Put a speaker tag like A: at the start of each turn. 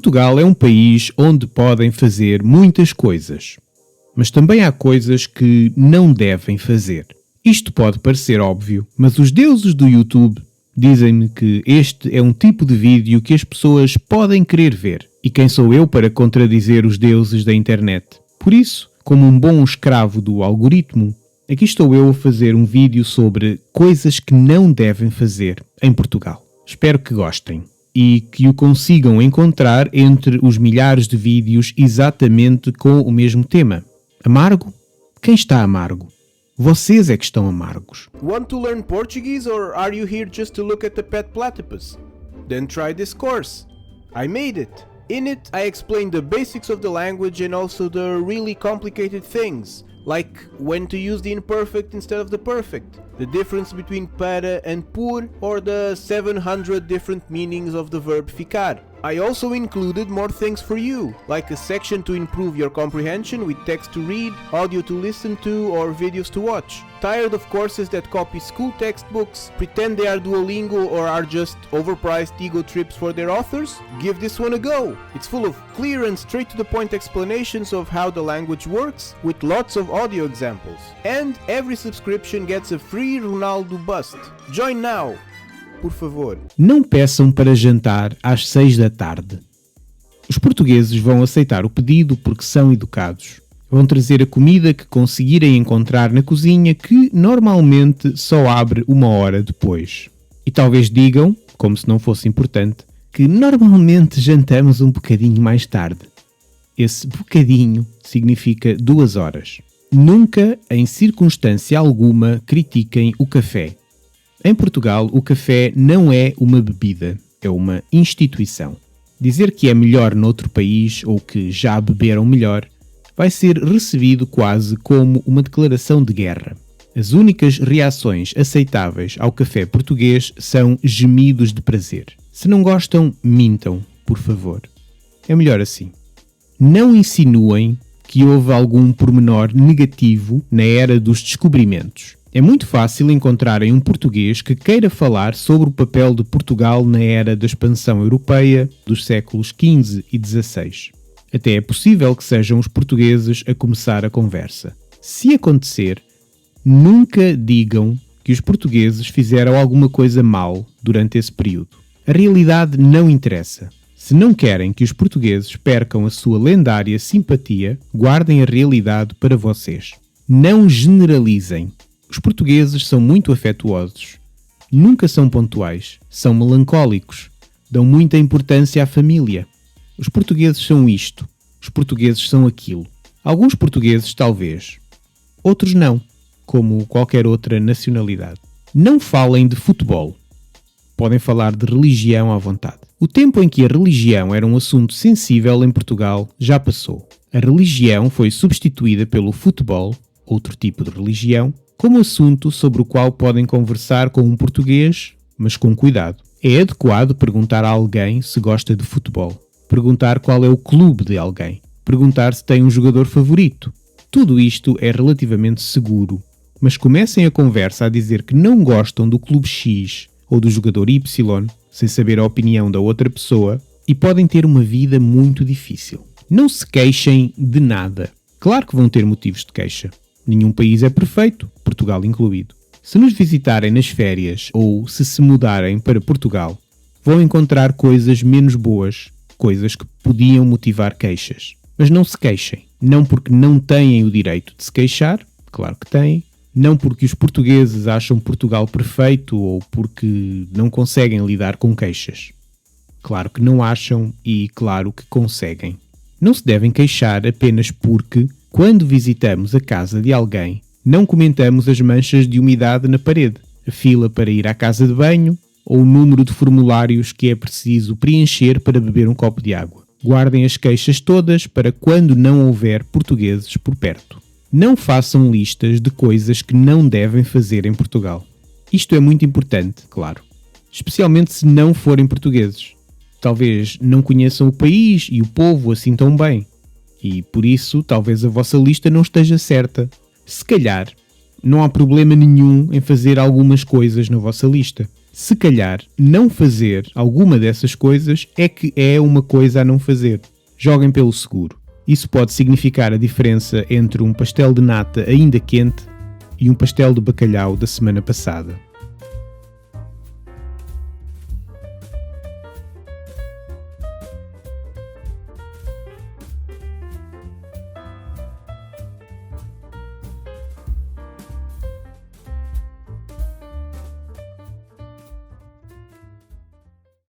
A: Portugal é um país onde podem fazer muitas coisas, mas também há coisas que não devem fazer. Isto pode parecer óbvio, mas os deuses do YouTube dizem-me que este é um tipo de vídeo que as pessoas podem querer ver. E quem sou eu para contradizer os deuses da internet? Por isso, como um bom escravo do algoritmo, aqui estou eu a fazer um vídeo sobre coisas que não devem fazer em Portugal. Espero que gostem e que o consigam encontrar entre os milhares de vídeos exatamente com o mesmo tema. Amargo? Quem está amargo? Vocês é que estão amargos.
B: Want to learn Portuguese or are you here just to look at the pet platypus? Then try this course. I made it. In it, I explain the basics of the language and also the really complicated things, like when to use the imperfect instead of the perfect, the difference between para and por, or the 700 different meanings of the verb ficar. I also included more things for you, like a section to improve your comprehension with text to read, audio to listen to, or videos to watch. Tired of courses that copy school textbooks, pretend they are Duolingo or are just overpriced ego trips for their authors? Give this one a go! It's full of clear and straight to the point explanations of how the language works, with lots of audio examples. And every subscription gets a free Ronaldo bust. Join now! Por favor.
A: Não peçam para jantar às 6 da tarde. Os portugueses vão aceitar o pedido porque são educados. Vão trazer a comida que conseguirem encontrar na cozinha, que normalmente só abre 1 hora depois. E talvez digam, como se não fosse importante, que normalmente jantamos um bocadinho mais tarde. Esse bocadinho significa 2 horas. Nunca, em circunstância alguma, critiquem o café. Em Portugal, o café não é uma bebida, é uma instituição. Dizer que é melhor noutro país ou que já beberam melhor vai ser recebido quase como uma declaração de guerra. As únicas reações aceitáveis ao café português são gemidos de prazer. Se não gostam, mintam, por favor. É melhor assim. Não insinuem que houve algum pormenor negativo na era dos descobrimentos. É muito fácil encontrarem um português que queira falar sobre o papel de Portugal na era da expansão europeia dos séculos XV e XVI. Até é possível que sejam os portugueses a começar a conversa. Se acontecer, nunca digam que os portugueses fizeram alguma coisa mal durante esse período. A realidade não interessa. Se não querem que os portugueses percam a sua lendária simpatia, guardem a realidade para vocês. Não generalizem. Os portugueses são muito afetuosos. Nunca são pontuais. São melancólicos. Dão muita importância à família. Os portugueses são isto. Os portugueses são aquilo. Alguns portugueses, talvez. Outros não, como qualquer outra nacionalidade. Não falem de futebol. Podem falar de religião à vontade. O tempo em que a religião era um assunto sensível em Portugal já passou. A religião foi substituída pelo futebol, outro tipo de religião, como assunto sobre o qual podem conversar com um português, mas com cuidado. É adequado perguntar a alguém se gosta de futebol. Perguntar qual é o clube de alguém. Perguntar se tem um jogador favorito. Tudo isto é relativamente seguro, mas comecem a conversa a dizer que não gostam do clube X ou do jogador Y, sem saber a opinião da outra pessoa, e podem ter uma vida muito difícil. Não se queixem de nada. Claro que vão ter motivos de queixa. Nenhum país é perfeito, Portugal incluído. Se nos visitarem nas férias ou se mudarem para Portugal, vão encontrar coisas menos boas, coisas que podiam motivar queixas. Mas não se queixem. Não porque não têm o direito de se queixar, claro que têm. Não porque os portugueses acham Portugal perfeito ou porque não conseguem lidar com queixas. Claro que não acham e claro que conseguem. Não se devem queixar apenas porque, quando visitamos a casa de alguém, não comentamos as manchas de umidade na parede, a fila para ir à casa de banho ou o número de formulários que é preciso preencher para beber um copo de água. Guardem as queixas todas para quando não houver portugueses por perto. Não façam listas de coisas que não devem fazer em Portugal. Isto é muito importante, claro. Especialmente se não forem portugueses. Talvez não conheçam o país e o povo assim tão bem. E por isso, talvez a vossa lista não esteja certa. Se calhar, não há problema nenhum em fazer algumas coisas na vossa lista. Se calhar, não fazer alguma dessas coisas é que é uma coisa a não fazer. Joguem pelo seguro. Isso pode significar a diferença entre um pastel de nata ainda quente e um pastel de bacalhau da semana passada.